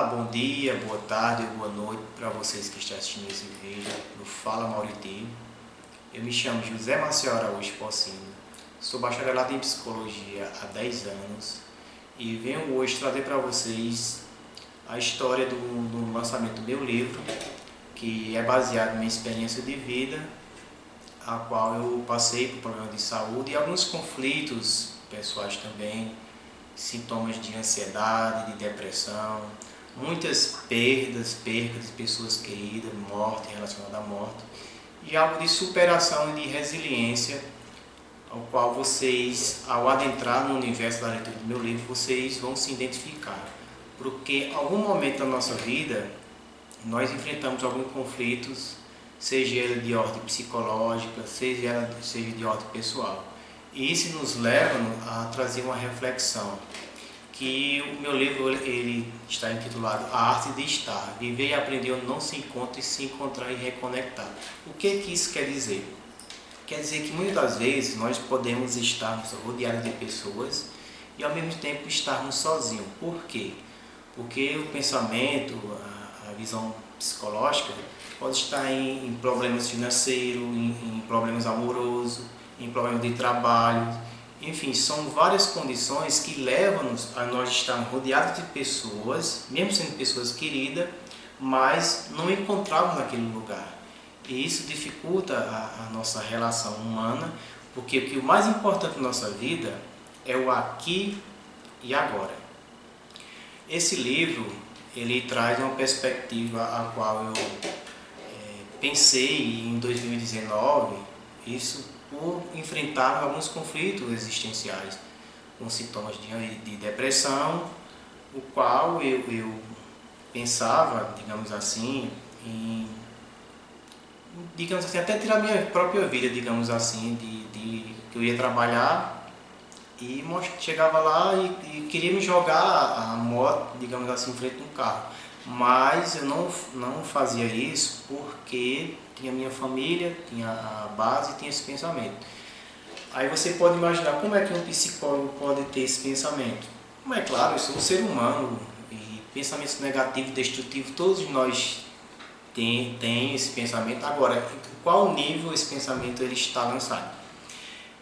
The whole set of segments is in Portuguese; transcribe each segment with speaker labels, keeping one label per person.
Speaker 1: bom dia, boa tarde ou boa noite para vocês que estão assistindo esse vídeo no Fala Mauriti. Eu me chamo José Maciel Araújo Pocino, sou bacharelado em Psicologia há 10 anos e venho hoje trazer para vocês a história do lançamento do meu livro, que é baseado na minha experiência de vida, a qual eu passei por problemas de saúde e alguns conflitos pessoais também, sintomas de ansiedade, de depressão, muitas percas de pessoas queridas, morte relacionada à morte, e algo de superação e de resiliência, ao qual vocês, ao adentrar no universo da leitura do meu livro, vocês vão se identificar, porque em algum momento da nossa vida nós enfrentamos alguns conflitos, seja ele de ordem psicológica, seja de ordem pessoal. E isso nos leva a trazer uma reflexão, que o meu livro ele está intitulado A Arte de Estar, Viver e Aprender onde não se encontra e se encontrar e reconectar. O que isso quer dizer? Quer dizer que muitas das vezes nós podemos estarmos rodeados de pessoas e ao mesmo tempo estarmos sozinhos. Por quê? Porque o pensamento, a visão psicológica pode estar em problemas financeiros, em problemas amorosos, em problemas de trabalho, enfim, são várias condições que levam-nos a nós estarmos rodeados de pessoas, mesmo sendo pessoas queridas, mas não encontrarmos naquele lugar. E isso dificulta a nossa relação humana, porque o mais importante na nossa vida é o aqui e agora. Esse livro, ele traz uma perspectiva a qual eu pensei em 2019, isso por enfrentar alguns conflitos existenciais, com sintomas de depressão, o qual eu pensava, digamos assim, até tirar minha própria vida, digamos assim, que eu ia trabalhar e chegava lá e queria me jogar a moto, digamos assim, em frente de um carro. Mas eu não fazia isso porque tinha minha família, tinha a base, tinha esse pensamento. Aí você pode imaginar como é que um psicólogo pode ter esse pensamento. Mas é claro, eu sou um ser humano e pensamentos negativos, destrutivos, todos nós tem esse pensamento. Agora, em qual nível esse pensamento ele está lançado?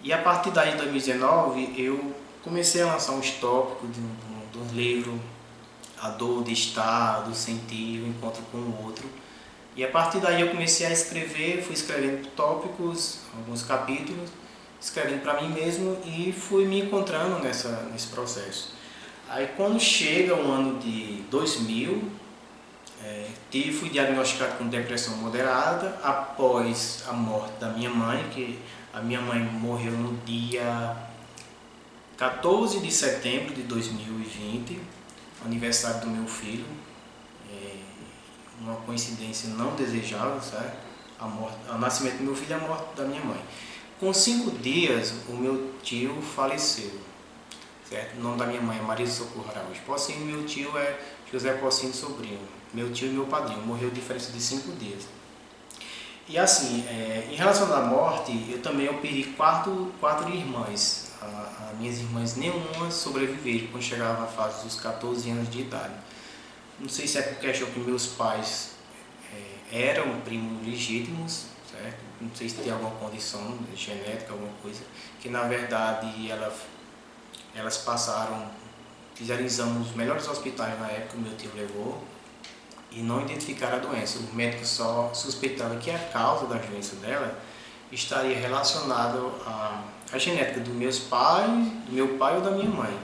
Speaker 1: E a partir daí, de 2019, eu comecei a lançar uns tópicos do livro, a dor de estar, do sentir, o encontro com o outro. E a partir daí eu comecei a escrever, fui escrevendo tópicos, alguns capítulos, escrevendo para mim mesmo e fui me encontrando nesse processo. Aí quando chega o ano de 2000, fui diagnosticado com depressão moderada após a morte da minha mãe, que a minha mãe morreu no dia 14 de setembro de 2020, aniversário do meu filho, uma coincidência não desejável, certo? O nascimento do meu filho e a morte da minha mãe. Com 5 dias, o meu tio faleceu, certo? O nome da minha mãe é Maria Socorro Araújo Pocino, meu tio é José Pocino Sobrinho, meu tio e meu padrinho, morreu diferença de 5 dias. E assim, em relação à morte, eu perdi quatro irmãs. As minhas irmãs, nenhuma sobreviveram quando chegava a fase dos 14 anos de idade. Não sei se é porque achou que meus pais eram primos legítimos, certo? Não sei se tem alguma condição genética, alguma coisa, que na verdade elas fizeram exame nos melhores hospitais na época que meu tio levou e não identificaram a doença. O médico só suspeitava que a causa da doença dela estaria relacionada à genética do meu pai ou da minha mãe.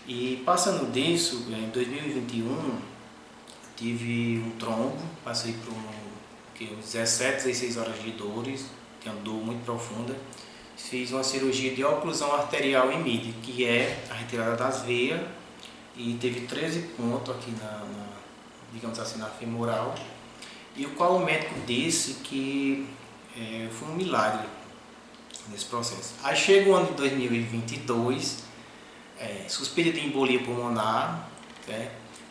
Speaker 1: E passando disso, em 2021, tive um trombo, passei por 17, 16 horas de dores, que é uma dor muito profunda. Fiz uma cirurgia de oclusão arterial em MID, que é a retirada das veias, e teve 13 pontos aqui digamos assim, na femoral, e o qual o médico disse que foi um milagre nesse processo. Aí chega o ano de 2022, suspeita de embolia pulmonar,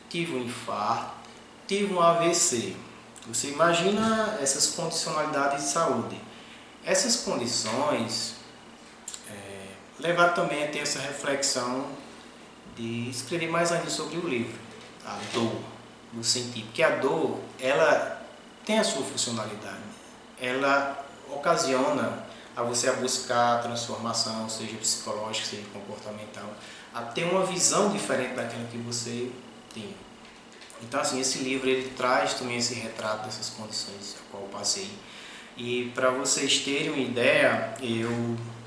Speaker 1: tive um infarto, tive um AVC. Você imagina essas condicionalidades de saúde. Essas condições levaram também a ter essa reflexão de escrever mais ainda sobre o livro, a dor. no sentido que a dor, ela tem a sua funcionalidade. Ela ocasiona a você a buscar a transformação, seja psicológica, seja comportamental, a ter uma visão diferente daquela que você tem. Então, assim, esse livro ele traz também esse retrato dessas condições a qual eu passei. E para vocês terem uma ideia,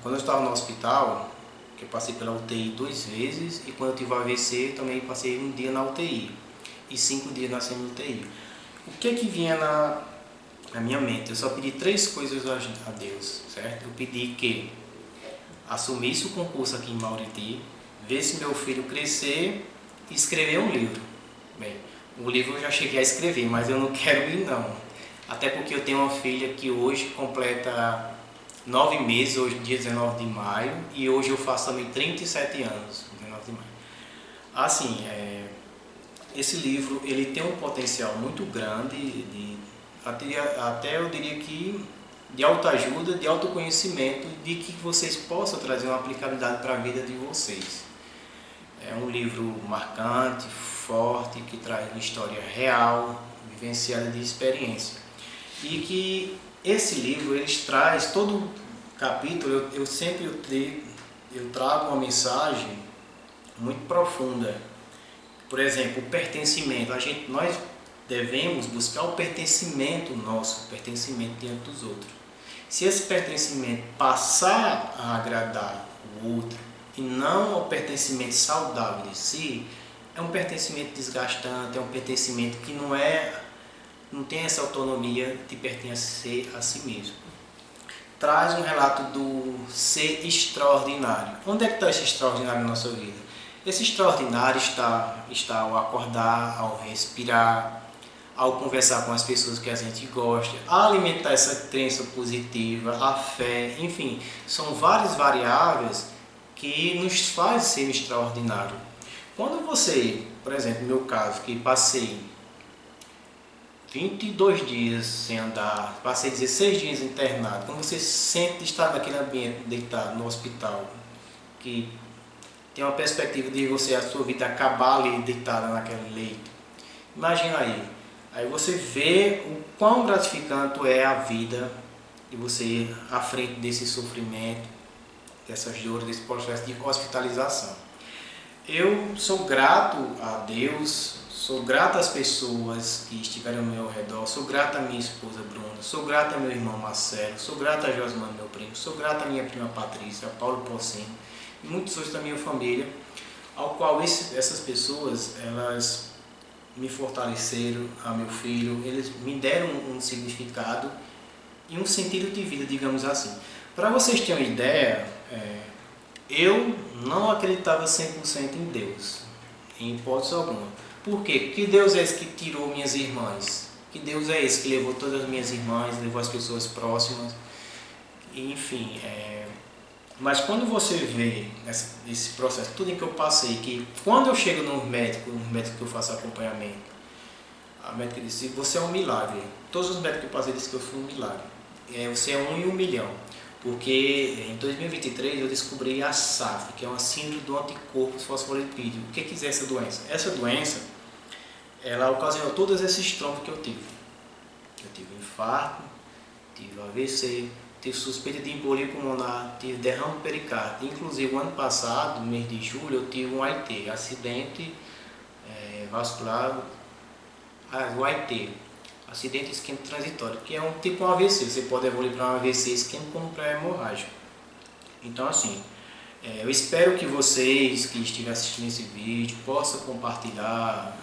Speaker 1: quando eu estava no hospital, que eu passei pela UTI 2 vezes, e quando eu tive AVC também passei um dia na UTI e 5 dias na semi-UTI. O que vinha na minha mente? Eu só pedi 3 coisas a Deus, certo? Eu pedi que assumisse o concurso aqui em Mauriti, visse meu filho crescer e escrever um livro. Bem, o livro eu já cheguei a escrever, mas eu não quero ir não. Até porque eu tenho uma filha que hoje completa 9 meses, hoje dia 19 de maio, e hoje eu faço também 37 anos, 19 de maio. Assim, esse livro ele tem um potencial muito grande, até eu diria que de autoajuda, de autoconhecimento, de que vocês possam trazer uma aplicabilidade para a vida de vocês. É um livro marcante, forte, que traz uma história real, vivenciada de experiência. E que esse livro, ele traz, todo capítulo, eu trago uma mensagem muito profunda. Por exemplo, o pertencimento. Nós devemos buscar o pertencimento nosso, o pertencimento diante dos outros. Se esse pertencimento passar a agradar o outro e não o pertencimento saudável de si, é um pertencimento desgastante, é um pertencimento que não tem essa autonomia de pertencer a si mesmo. Traz um relato do ser extraordinário. Onde é que está esse extraordinário na nossa vida? Esse extraordinário está ao acordar, ao respirar, ao conversar com as pessoas que a gente gosta, a alimentar essa crença positiva, a fé, enfim, são várias variáveis que nos fazem ser extraordinário. Quando você, por exemplo, no meu caso, que passei 22 dias sem andar, passei 16 dias internado, quando você sente estar naquele ambiente deitado no hospital, que tem uma perspectiva de a sua vida acabar ali deitada naquele leito, imagina aí você vê o quão gratificante é a vida de você à frente desse sofrimento, dessas dores, desse processo de hospitalização. Eu sou grato a Deus, sou grato às pessoas que estiveram ao meu redor, sou grato à minha esposa Bruna, sou grato ao meu irmão Marcelo, sou grato a Josmano, meu primo, sou grato à minha prima Patrícia, a Paulo Pocino e muitos outros da minha família, ao qual essas pessoas, elas me fortaleceram, a meu filho, eles me deram um significado e um sentido de vida, digamos assim. Para vocês terem uma ideia, eu não acreditava 100% em Deus, em hipótese alguma. Por quê? Que Deus é esse que tirou minhas irmãs? Que Deus é esse que levou todas as minhas irmãs, levou as pessoas próximas? Enfim, mas quando você vê esse processo, tudo em que eu passei, que quando eu chego no médico que eu faço acompanhamento, a médica disse, você é um milagre. Todos os médicos que eu passei disseram que eu fui um milagre. Você é 1 em 1 milhão. Porque em 2023 eu descobri a SAF, que é uma síndrome do anticorpo fosfolipídio. O que é essa doença? Essa doença, ela ocasionou todos esses trombos que eu tive. Eu tive infarto, tive AVC, tive suspeita de embolia pulmonar, tive derrame pericárdio. Inclusive, o ano passado, no mês de julho, eu tive um AIT, acidente vascular, o AIT, acidente isquêmico transitório, que é um tipo um AVC. Você pode evoluir para um AVC isquêmico como para hemorrágico. Então, assim, eu espero que vocês que estiverem assistindo esse vídeo possam compartilhar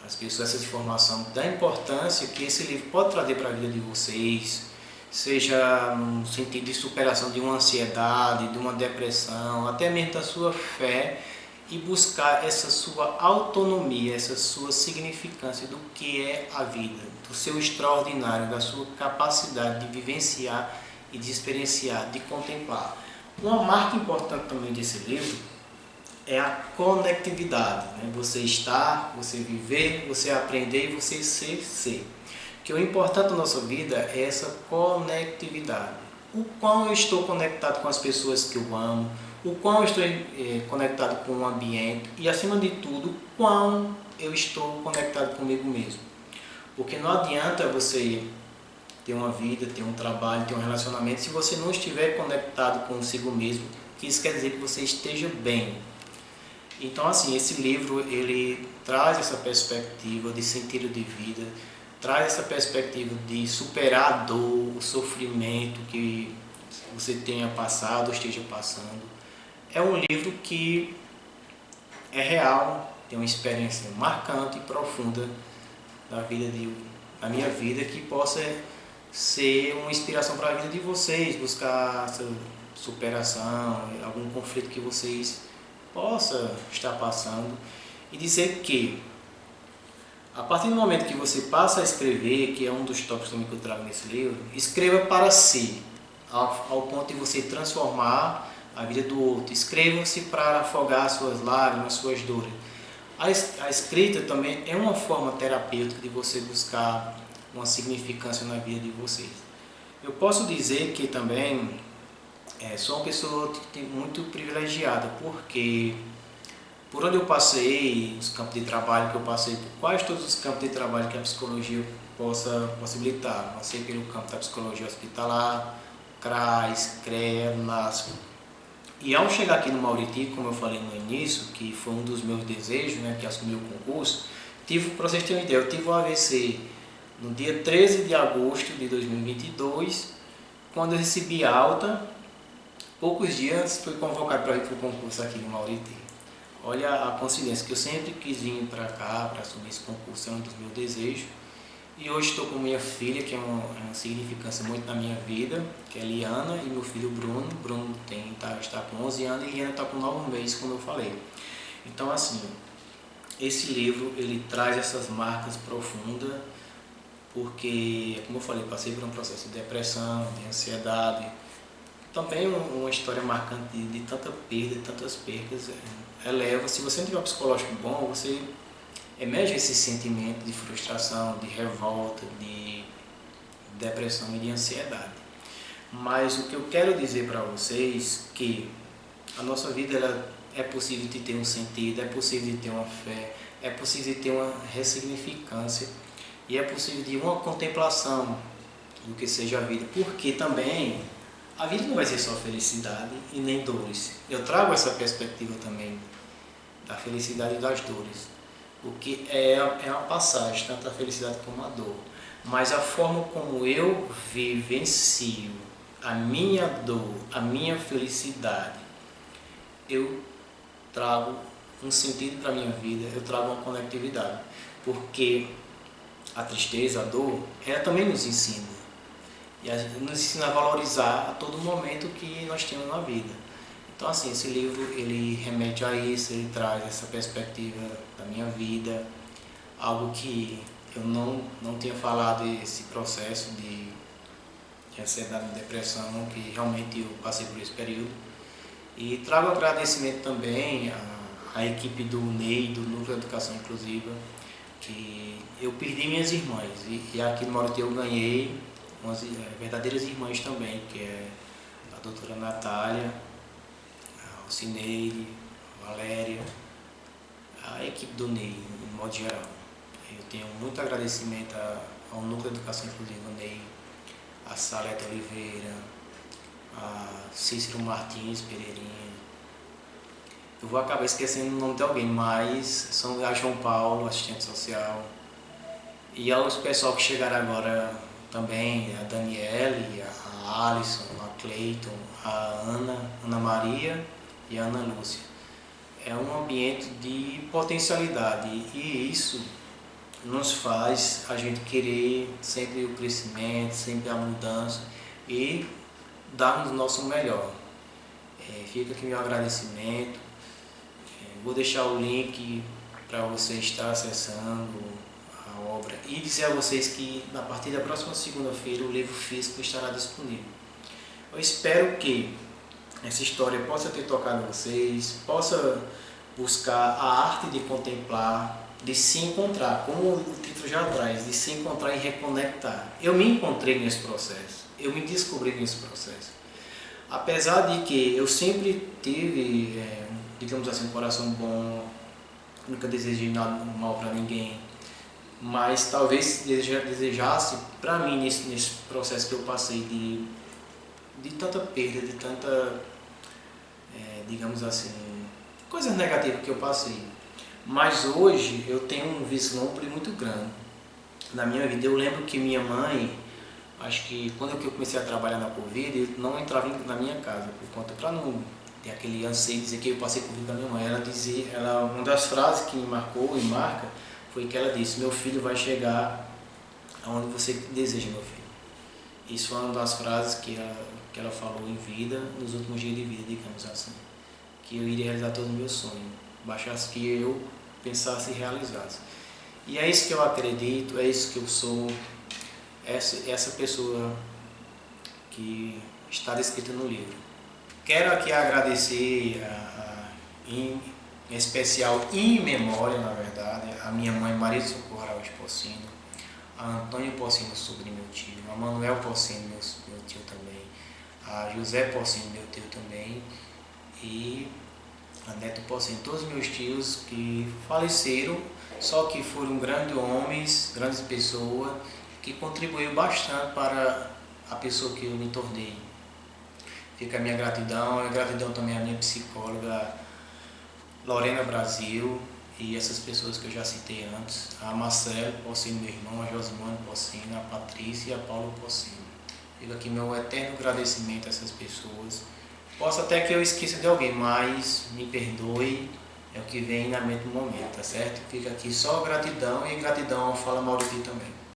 Speaker 1: as pessoas essa informação da importância que esse livro pode trazer para a vida de vocês, seja no sentido de superação de uma ansiedade, de uma depressão, até mesmo da sua fé, e buscar essa sua autonomia, essa sua significância do que é a vida, do seu extraordinário, da sua capacidade de vivenciar e de experienciar, de contemplar. Uma marca importante também desse livro é a conectividade, né? Você estar, você viver, você aprender e você ser. Que o importante da nossa vida é essa conectividade. O quão eu estou conectado com as pessoas que eu amo, o quão eu estou conectado com o ambiente e, acima de tudo, o quão eu estou conectado comigo mesmo. Porque não adianta você ter uma vida, ter um trabalho, ter um relacionamento, se você não estiver conectado consigo mesmo, que isso quer dizer que você esteja bem. Então, assim, esse livro, ele traz essa perspectiva de sentido de vida, traz essa perspectiva de superar a dor, o sofrimento que você tenha passado ou esteja passando. É um livro que é real, tem uma experiência marcante e profunda da minha vida, que possa ser uma inspiração para a vida de vocês, buscar essa superação, algum conflito que vocês possam estar passando, e dizer que a partir do momento que você passa a escrever, que é um dos tópicos também que eu trago nesse livro, escreva para si, ao ponto de você transformar a vida do outro. Escreva-se para afogar suas lágrimas, suas dores. A escrita também é uma forma terapêutica de você buscar uma significância na vida de vocês. Eu posso dizer que também sou uma pessoa muito privilegiada, porque por onde eu passei, os campos de trabalho que eu passei, por quase todos os campos de trabalho que a psicologia possa possibilitar. Passei pelo campo da psicologia hospitalar, CRAS, CREA, NASCO. E ao chegar aqui no Mauriti, como eu falei no início, que foi um dos meus desejos, né, que assumi o concurso, para vocês terem uma ideia, eu tive um AVC no dia 13 de agosto de 2022, quando eu recebi alta, poucos dias fui convocado para ir para o concurso aqui no Mauriti. Olha a coincidência, que eu sempre quis vir para cá, para assumir esse concurso, é um dos meus desejos. E hoje estou com minha filha, que é uma significância muito na minha vida, que é Liana, e meu filho Bruno. Bruno está com 11 anos e Liana está com 9 meses, como eu falei. Então, assim, esse livro, ele traz essas marcas profundas, porque, como eu falei, passei por um processo de depressão, de ansiedade, também uma história marcante de tanta perda, de tantas percas. Eleva, se você não tiver um psicológico bom, você emerge esse sentimento de frustração, de revolta, de depressão e de ansiedade. Mas o que eu quero dizer para vocês é que a nossa vida é possível de ter um sentido, é possível de ter uma fé, é possível de ter uma ressignificância e é possível de uma contemplação do que seja a vida, porque também a vida não vai ser só felicidade e nem dores. Eu trago essa perspectiva também da felicidade e das dores, porque é uma passagem, tanto a felicidade como a dor. Mas a forma como eu vivencio a minha dor, a minha felicidade, eu trago um sentido para a minha vida, eu trago uma conectividade. Porque a tristeza, a dor, ela também nos ensina. E nos ensina a valorizar a todo momento que nós temos na vida. Então, assim, esse livro, ele remete a isso, ele traz essa perspectiva da minha vida, algo que eu não tinha falado, esse processo de ansiedade e depressão, que realmente eu passei por esse período. E trago agradecimento também à equipe do NEI, do Núcleo de Educação Inclusiva, que eu perdi minhas irmãs, e aqui no Mauriti eu ganhei umas verdadeiras irmãs também, que é a doutora Natália, a Alcineide, a Valéria, a equipe do NEI, de modo geral. Eu tenho muito agradecimento ao Núcleo de Educação Inclusiva NEI, a Salete Oliveira, a Cícero Martins Pereirinha. Eu vou acabar esquecendo o nome de alguém, mas são a João Paulo, assistente social, e aos pessoal que chegaram agora também, a Daniele, a Alisson, a Cleiton, a Ana Maria e a Ana Lúcia. É um ambiente de potencialidade e isso nos faz a gente querer sempre o crescimento, sempre a mudança e darmos o nosso melhor. Fica aqui meu agradecimento. Vou deixar o link para você estar acessando a obra e dizer a vocês que a partir da próxima segunda-feira o livro físico estará disponível. Eu espero que essa história possa ter tocado vocês, possa buscar a arte de contemplar, de se encontrar, como o título já traz, de se encontrar e reconectar. Eu me encontrei nesse processo, eu me descobri nesse processo. Apesar de que eu sempre tive, digamos assim, um coração bom, nunca desejei nada mal para ninguém, mas talvez desejasse para mim nesse processo que eu passei de tanta perda, de tanta, digamos assim, coisas negativas que eu passei. Mas hoje eu tenho um vislumbre muito grande na minha vida. Eu lembro que minha mãe, acho que quando eu comecei a trabalhar na Covid, eu não entrava na minha casa, por conta, para não ter aquele anseio de dizer que eu passei Covid da minha mãe. Ela dizia, uma das frases que me marcou e marca, foi que ela disse: meu filho vai chegar aonde você deseja, meu filho. Isso foi uma das frases que ela falou em vida, nos últimos dias de vida, digamos assim. Que eu iria realizar todo o meu sonho, bastasse que eu pensasse e realizasse. E é isso que eu acredito, é isso que eu sou, essa pessoa que está descrita no livro. Quero aqui agradecer, em especial, em memória, na verdade, a minha mãe Maria de Socorro Araújo Pocino, a Antônio Pocino, sobrinho meu tio, a Manuel Pocino, meu tio também, a José Pocino, meu tio também, e a Neto Pocino, todos os meus tios que faleceram, só que foram grandes homens, grandes pessoas, que contribuíram bastante para a pessoa que eu me tornei. Fica a minha gratidão, e a gratidão também à minha psicóloga Lorena Brasil e essas pessoas que eu já citei antes, a Marcelo Pocino, meu irmão, a Josimane Pocino, a Patrícia e a Paulo Pocino. Fica aqui meu eterno agradecimento a essas pessoas. Posso até que eu esqueça de alguém, mas me perdoe, é o que vem na mente no momento, tá certo? Fica aqui só gratidão, e gratidão ao Fala Mauriti também.